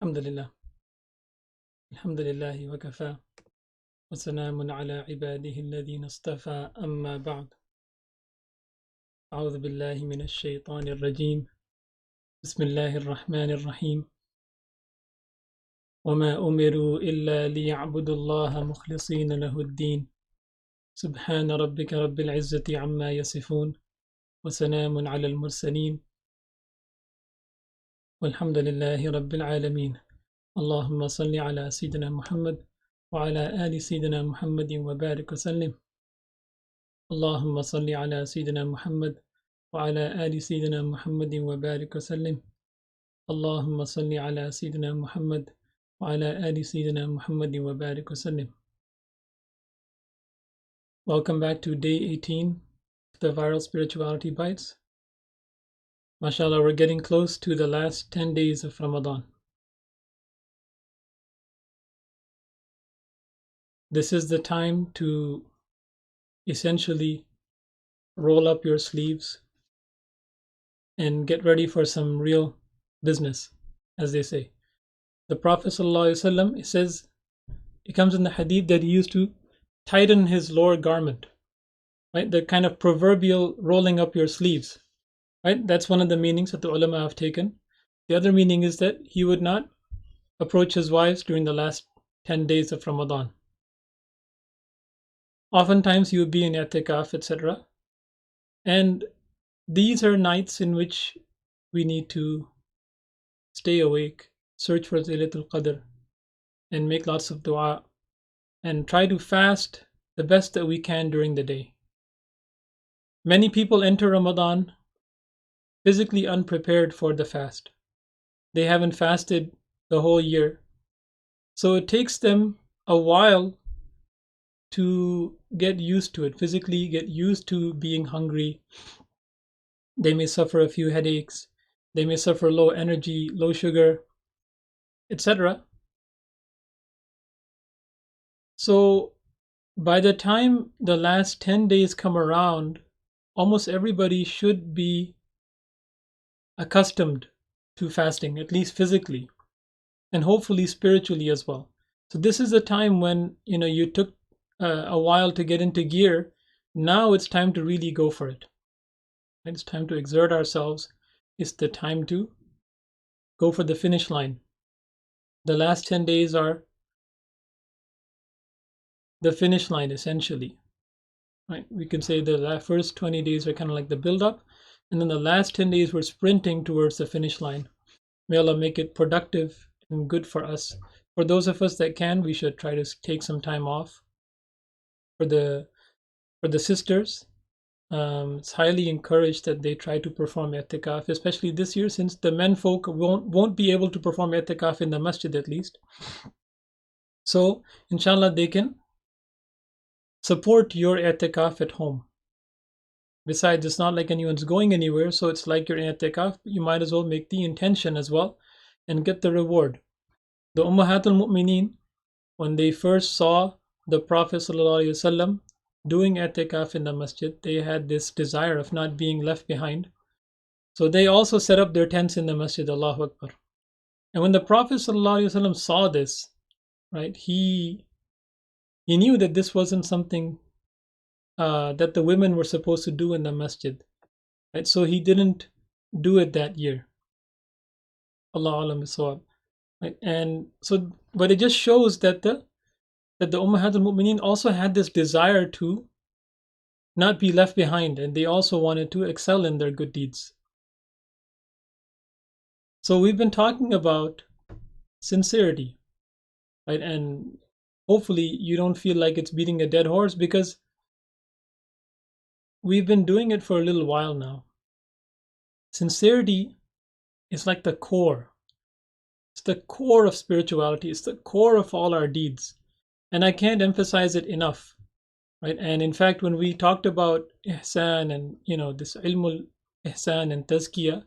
الحمد لله الحمد لله وكفى وسلام على عباده الذين اصطفى أما بعد. أعوذ بالله من الشيطان الرجيم. بسم الله الرحمن الرحيم. وما أمروا إلا ليعبدوا الله مخلصين له الدين. سبحان ربك رب العزة عما يصفون وسلام على المرسلين والحمد لله رب العالمين. اللهم صل على سيدنا محمد وعلى آل سيدنا محمد وبارك وسلم. اللهم صل على سيدنا محمد وعلى آل سيدنا محمد وبارك وسلم. اللهم صل على سيدنا محمد وعلى آل سيدنا محمد وبارك وسلم. Welcome back to day 18 of the Viral Spirituality Bites. MashaAllah, we're getting close to the last 10 days of Ramadan. This is the time to essentially roll up your sleeves and get ready for some real business, as they say. The Prophet ﷺ, it says, it comes in the hadith that he used to tighten his lower garment, right? The kind of proverbial rolling up your sleeves, right? That's one of the meanings that the ulama have taken. The other meaning is that he would not approach his wives during the last 10 days of Ramadan. Oftentimes he would be in i'tikaf, etc. And these are nights in which we need to stay awake, search for Laylatul Qadr, and make lots of dua, and try to fast the best that we can during the day. Many people enter Ramadan physically unprepared for the fast. They haven't fasted the whole year. So it takes them a while to get used to it, physically get used to being hungry. They may suffer a few headaches. They may suffer low energy, low sugar, etc. So by the time the last 10 days come around, almost everybody should be accustomed to fasting, at least physically, and hopefully spiritually as well. So this is a time when you took a while to get into gear. Now it's time to really go for it. It's time to exert ourselves. It's the time to go for the finish line. The last 10 days are the finish line, essentially. Right? We can say the first 20 days are kind of like the build up, and then the last 10 days we're sprinting towards the finish line. May Allah make it productive and good for us. For those of us that can, we should try to take some time off. For the sisters, it's highly encouraged that they try to perform i'tikaf, especially this year, since the men folk won't be able to perform i'tikaf in the masjid at least. So inshallah they can support your i'tikaf at home. Besides, it's not like anyone's going anywhere, so it's like you're in i'tikaf. You might as well make the intention as well and get the reward. The Ummahatul Mu'mineen, when they first saw the Prophet ﷺ doing i'tikaf in the masjid, they had this desire of not being left behind. So they also set up their tents in the masjid, Allahu Akbar. And when the Prophet ﷺ saw this, right, he knew that this wasn't something that the women were supposed to do in the masjid. Right? So he didn't do it that year. Allah alam bisawab. Right? And so, but it just shows that the Ummahatul Mu'mineen also had this desire to not be left behind, and they also wanted to excel in their good deeds. So we've been talking about sincerity, right? And hopefully you don't feel like it's beating a dead horse, because we've been doing it for a little while now. Sincerity is like the core. It's the core of spirituality. It's the core of all our deeds. And I can't emphasize it enough, right? And in fact, when we talked about ihsan and, this ilmul ihsan and tazkiyah,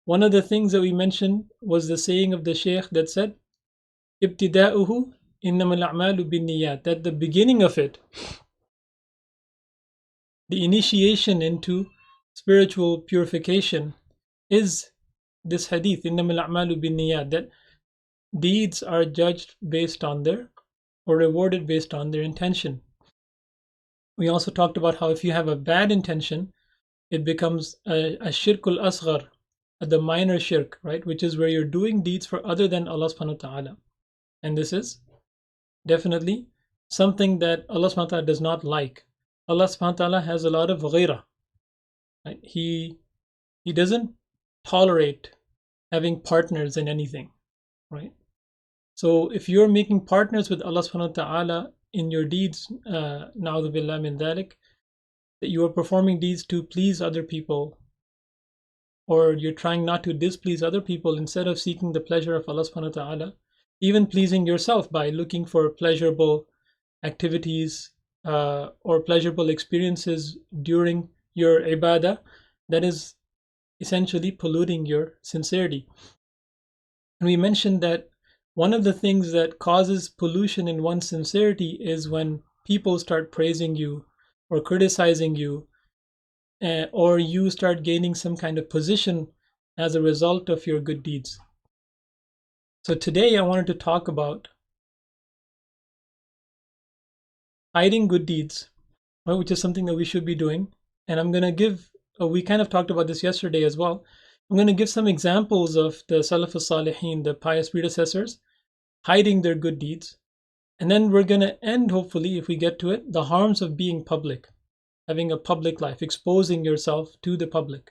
one of the things that we mentioned was the saying of the Shaykh that said, ibtida'uhu innamal a'malu binniyat, that the beginning of it, the initiation into spiritual purification, is this hadith, innamal a'malu binniyat, that deeds are judged based on their, or rewarded based on their intention. We also talked about how if you have a bad intention, it becomes a shirkul asghar, the minor shirk, right? Which is where you're doing deeds for other than Allah subhanahu wa ta'ala. And this is definitely something that Allah subhanahu wa ta'ala does not like. Allah subhanahu wa ta'ala has a lot of ghairah. Right? He doesn't tolerate having partners in anything, right? So if you're making partners with Allah subhanahu wa ta'ala in your deeds, na'udhu billah min dhalik, that you are performing deeds to please other people, or you're trying not to displease other people instead of seeking the pleasure of Allah subhanahu wa ta'ala, even pleasing yourself by looking for pleasurable activities or pleasurable experiences during your ibadah, that is essentially polluting your sincerity. And we mentioned that one of the things that causes pollution in one's sincerity is when people start praising you or criticizing you, or you start gaining some kind of position as a result of your good deeds. So today I wanted to talk about hiding good deeds, right, which is something that we should be doing. And I'm going to give, we kind of talked about this yesterday as well. I'm going to give some examples of the Salaf al-Salihin, the pious predecessors, hiding their good deeds. And then we're going to end, hopefully, if we get to it, the harms of being public, having a public life, exposing yourself to the public.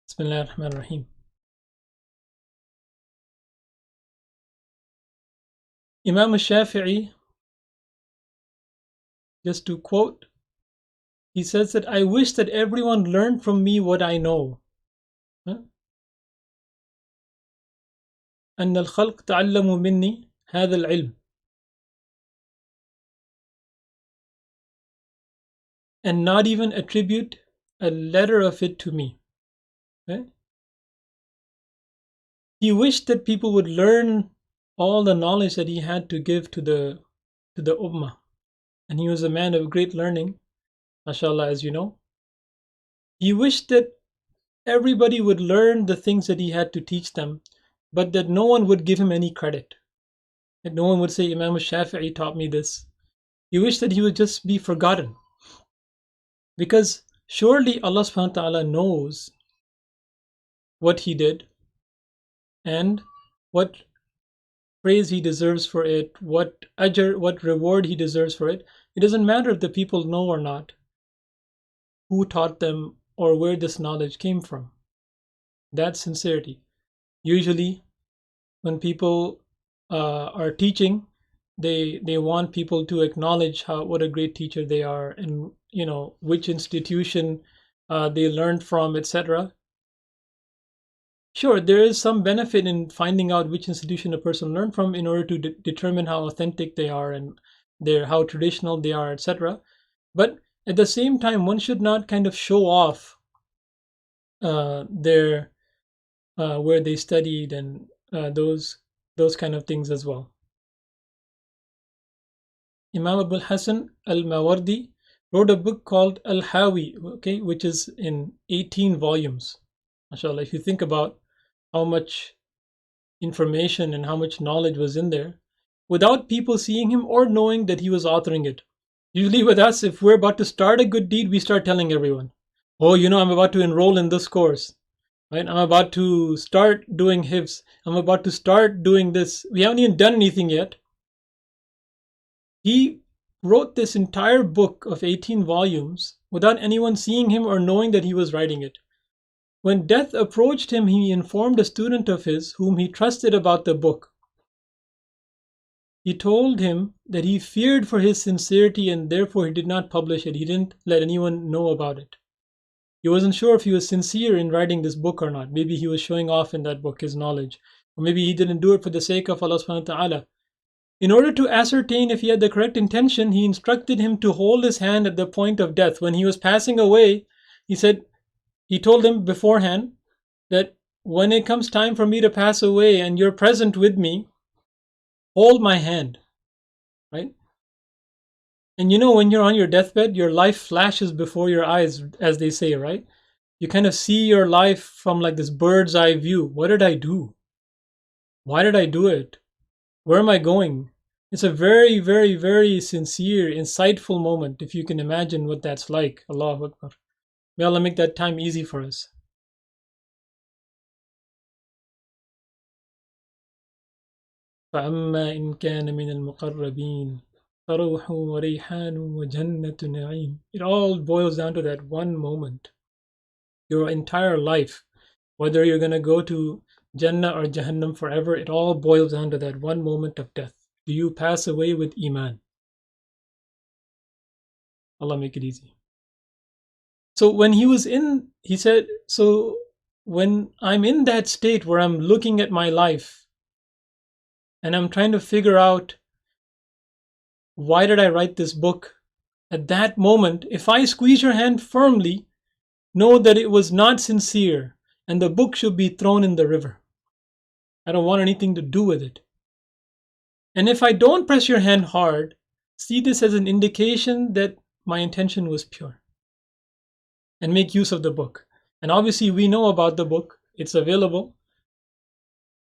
Bismillah ar-Rahman ar-Rahim. Imam al-Shafi'i, just to quote, he says that I wish that everyone learned from me what I know. أن الخلق تعلموا مني هذا العلم. And not even attribute a letter of it to me. Okay? He wished that people would learn all the knowledge that he had to give to the ummah. And he was a man of great learning, mashallah, as you know. He wished that everybody would learn the things that he had to teach them, but that no one would give him any credit. That no one would say, Imam al-Shafi'i taught me this. He wished that he would just be forgotten. Because surely Allah subhanahu wa ta'ala knows what he did and what praise he deserves for it, what ajr, what reward he deserves for it. It doesn't matter if the people know or not who taught them or where this knowledge came from. That's sincerity. Usually when people are teaching, they want people to acknowledge what a great teacher they are, and which institution they learned from, etc. Sure, there is some benefit in finding out which institution a person learned from in order to determine how authentic they are and how traditional they are, etc. But at the same time, one should not kind of show off their where they studied and those kind of things as well. Imam Abul Hasan al-Mawardi wrote a book called Al-Hawi, okay, which is in 18 volumes. MashaAllah, if you think about how much information and how much knowledge was in there, without people seeing him or knowing that he was authoring it. Usually with us, if we're about to start a good deed, we start telling everyone, oh, I'm about to enroll in this course, right? I'm about to start doing hifz. I'm about to start doing this. We haven't even done anything yet. He wrote this entire book of 18 volumes without anyone seeing him or knowing that he was writing it. When death approached him, he informed a student of his whom he trusted about the book. He told him that he feared for his sincerity and therefore he did not publish it. He didn't let anyone know about it. He wasn't sure if he was sincere in writing this book or not. Maybe he was showing off in that book his knowledge. Or maybe he didn't do it for the sake of Allah subhanahu wa ta'ala. In order to ascertain if he had the correct intention, he instructed him to hold his hand at the point of death. When he was passing away, he told him beforehand that when it comes time for me to pass away and you're present with me, hold my hand, right? And when you're on your deathbed, your life flashes before your eyes, as they say, right? You kind of see your life from like this bird's eye view. What did I do? Why did I do it? Where am I going? It's a very, very, very sincere, insightful moment, if you can imagine what that's like. Allahu Akbar. May Allah make that time easy for us. فأما إن كان من المقربين فروح وريحان وجنة نعيم. It all boils down to that one moment. Your entire life, whether you're going to go to Jannah or Jahannam forever, it all boils down to that one moment of death. Do you pass away with Iman? Allah make it easy. So when he said, so when I'm in that state where I'm looking at my life and I'm trying to figure out, why did I write this book? At that moment, if I squeeze your hand firmly, know that it was not sincere and the book should be thrown in the river. I don't want anything to do with it. And if I don't press your hand hard, see this as an indication that my intention was pure. And make use of the book. And obviously, we know about the book, it's available.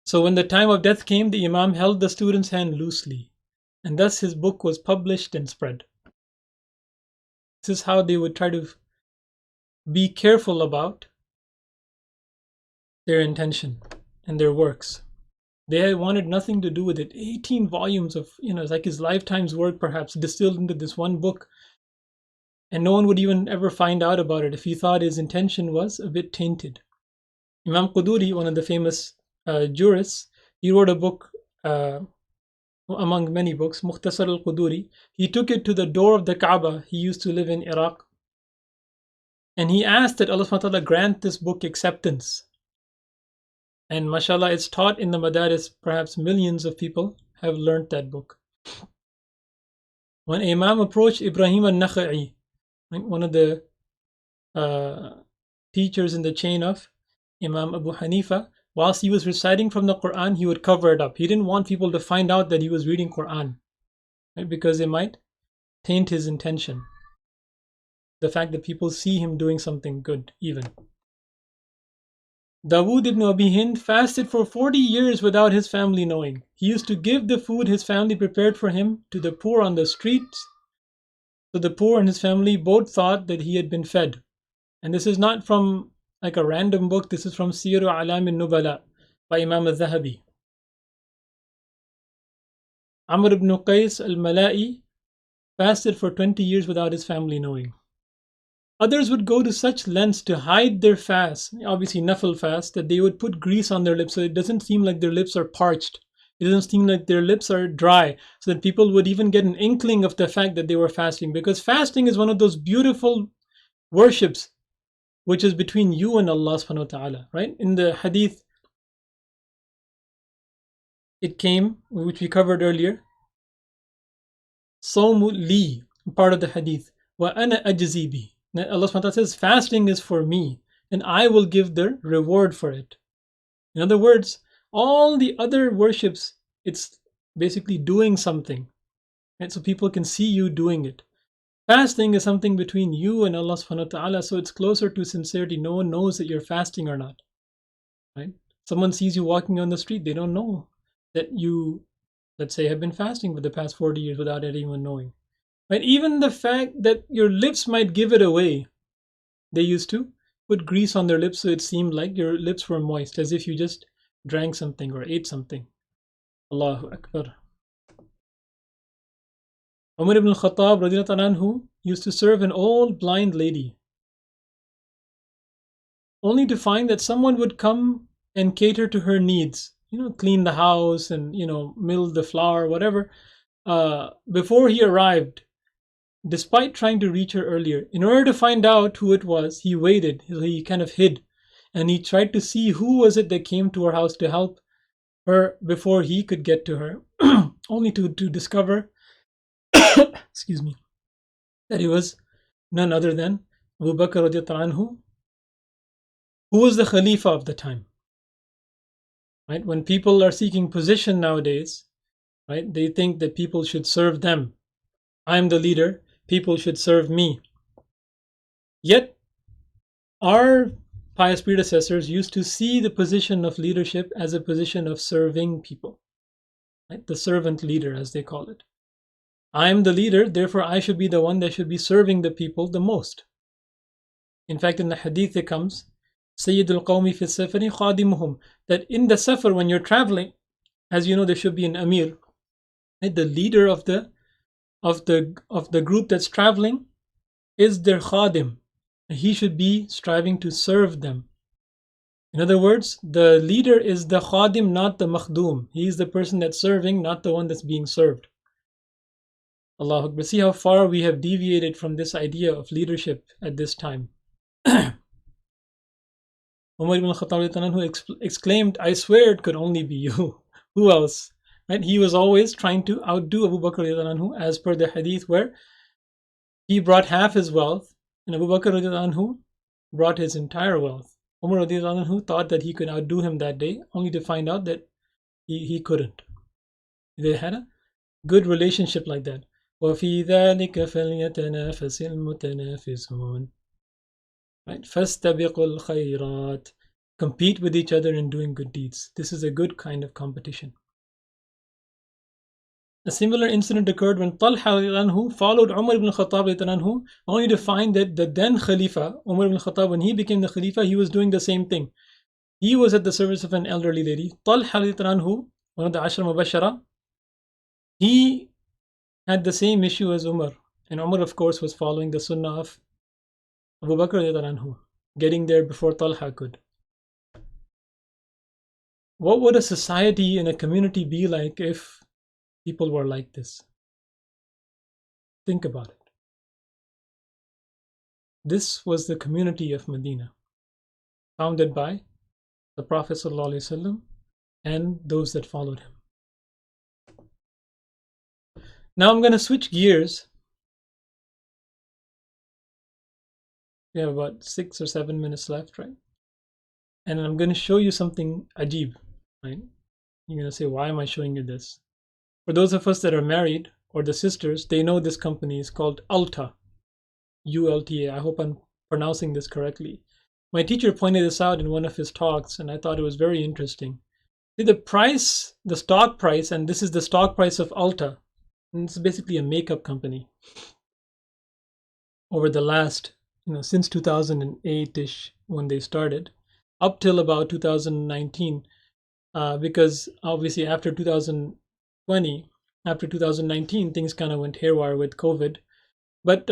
So when the time of death came, the Imam held the student's hand loosely, and thus his book was published and spread. This is how they would try to be careful about their intention and their works. They wanted nothing to do with it. 18 volumes of, it's like his lifetime's work perhaps distilled into this one book. And no one would even ever find out about it if he thought his intention was a bit tainted. Imam Quduri, one of the famous jurists, he wrote a book, among many books, Mukhtasar al-Quduri. He took it to the door of the Kaaba. He used to live in Iraq. And he asked that Allah subhanahu wa ta'ala grant this book acceptance. And mashallah, it's taught in the madaris. Perhaps millions of people have learnt that book. When Imam approached Ibrahim al-Nakha'i, one of the teachers in the chain of Imam Abu Hanifa, whilst he was reciting from the Quran, he would cover it up. He didn't want people to find out that he was reading Quran, right? Because it might taint his intention. The fact that people see him doing something good, even. Dawood ibn Abi Hind fasted for 40 years without his family knowing. He used to give the food his family prepared for him to the poor on the streets. So the poor and his family both thought that he had been fed. And this is not from like a random book. This is from Siru Alam al-Nubala by Imam al-Zahabi. Amr ibn Qais al-Mala'i fasted for 20 years without his family knowing. Others would go to such lengths to hide their fast, obviously nafil fast, that they would put grease on their lips so it doesn't seem like their lips are parched. It doesn't seem like their lips are dry, so that people would even get an inkling of the fact that they were fasting. Because fasting is one of those beautiful worships which is between you and Allah subhanahu wa ta'ala, right? In the hadith, it came, which we covered earlier, Sawmu li, part of the hadith, wa ana ajzi bi. Allah subhanahu wa ta'ala says, fasting is for me, and I will give the reward for it. In other words, all the other worships, it's basically doing something, right? So people can see you doing it. Fasting is something between you and Allah subhanahu wa ta'ala, so it's closer to sincerity. No one knows that you're fasting or not, right? Someone sees you walking on the street, they don't know that you, let's say, have been fasting for the past 40 years without anyone knowing. Right? Even the fact that your lips might give it away. They used to put grease on their lips so it seemed like your lips were moist, as if you just drank something or ate something. Allahu Akbar. Umar ibn al-Khattab radiyallahu anhu used to serve an old blind lady, only to find that someone would come and cater to her needs, clean the house and, mill the flour, whatever. Before he arrived, despite trying to reach her earlier, in order to find out who it was, he waited. He kind of hid, and he tried to see who was it that came to her house to help her before he could get to her, only to discover, excuse me, that it was none other than Abu Bakr radiallahu anhu, who was the Khalifa of the time. Right? When people are seeking position nowadays, right, they think that people should serve them. I'm the leader. People should serve me. Yet, our pious predecessors used to see the position of leadership as a position of serving people, right? The servant leader, as they call it. I am the leader, therefore I should be the one that should be serving the people the most. In fact, in the hadith it comes, Sayyidul Qawmi fi safari khadimuhum, that in the safar, when you're traveling, as you know, there should be an amir, right? The leader of the group that's traveling is their khadim. He should be striving to serve them. In other words, the leader is the khadim, not the makhdum. He is the person that's serving, not the one that's being served. Allahu Akbar. See how far we have deviated from this idea of leadership at this time. Umar ibn Khattab exclaimed, I swear it could only be you. Who else? Right? He was always trying to outdo Abu Bakr as per the hadith where he brought half his wealth and Abu Bakr brought his entire wealth. Umar thought that he could outdo him that day, only to find out that he couldn't. They had a good relationship like that. وَفِي ذَلِكَ فَلْيَتَنَافَسِ الْمُتَنَافِسُونَ. Right? فَاسْتَبِقُوا الْخَيْرَاتِ. Compete with each other in doing good deeds. This is a good kind of competition. A similar incident occurred when Talha followed Umar ibn Khattab only to find that the then Khalifa, Umar ibn Khattab, when he became the Khalifa, he was doing the same thing. He was at the service of an elderly lady. Talha, one of the Ashra Mubashara, he had the same issue as Umar. And Umar, of course, was following the sunnah of Abu Bakr, getting there before Talha could. What would a society and a community be like if people were like this? Think about it. This was the community of Medina, founded by the Prophet ﷺ and those that followed him. Now I'm going to switch gears. We have about 6 or 7 minutes left, right? And I'm going to show you something ajib, right? You're going to say, why am I showing you this? For those of us that are married, or the sisters, they know this company is called Ulta, ULTA. I hope I'm pronouncing this correctly. My teacher pointed this out in one of his talks, and I thought it was very interesting. See, the stock price, and this is the stock price of Ulta, and it's basically a makeup company. Over the last, since 2008-ish, when they started, up till about 2019, because obviously after 2019, things kind of went haywire with COVID. But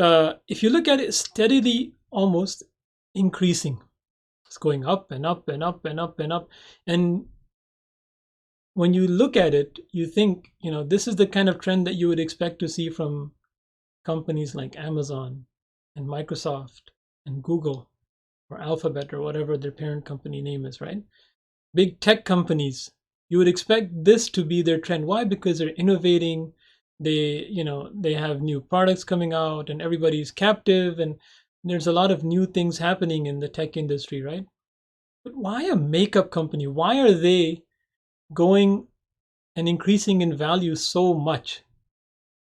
if you look at it, steadily almost increasing. It's going up and up and up and up and up. And when you look at it, you think, this is the kind of trend that you would expect to see from companies like Amazon and Microsoft and Google or Alphabet or whatever their parent company name is, right? Big tech companies, you would expect this to be their trend. Why? Because they're innovating. They have new products coming out and everybody's captive, and there's a lot of new things happening in the tech industry, right? But why a makeup company? Why are they going and increasing in value so much,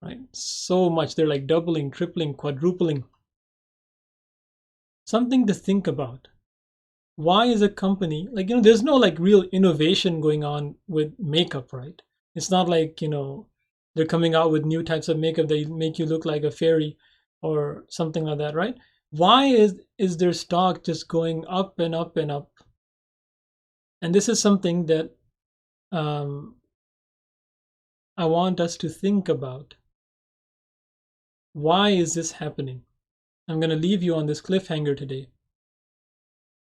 right? So much. They're like doubling, tripling, quadrupling. Something to think about. Why is a company there's no real innovation going on with makeup, right? It's not like they're coming out with new types of makeup that make you look like a fairy or something like that, right? Why is their stock just going up and up and up? And this is something that I want us to think about. Why is this happening? I'm going to leave you on this cliffhanger today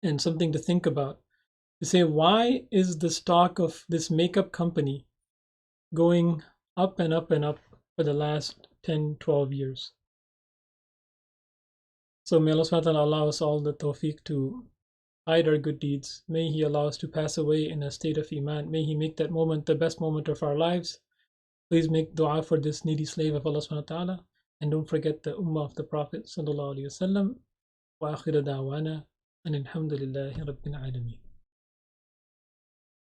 and something to think about. To say, why is the stock of this makeup company going up and up and up for the last 10, 12 years? So may Allah subhanahu wa ta'ala allow us all the tawfiq to hide our good deeds. May He allow us to pass away in a state of Iman. May He make that moment the best moment of our lives. Please make dua for this needy slave of Allah subhanahu wa ta'ala. And don't forget the ummah of the Prophet sallallahu alaihi wasallam. Wa akhiru da'wana and alhamdulillahi rabbil alameen.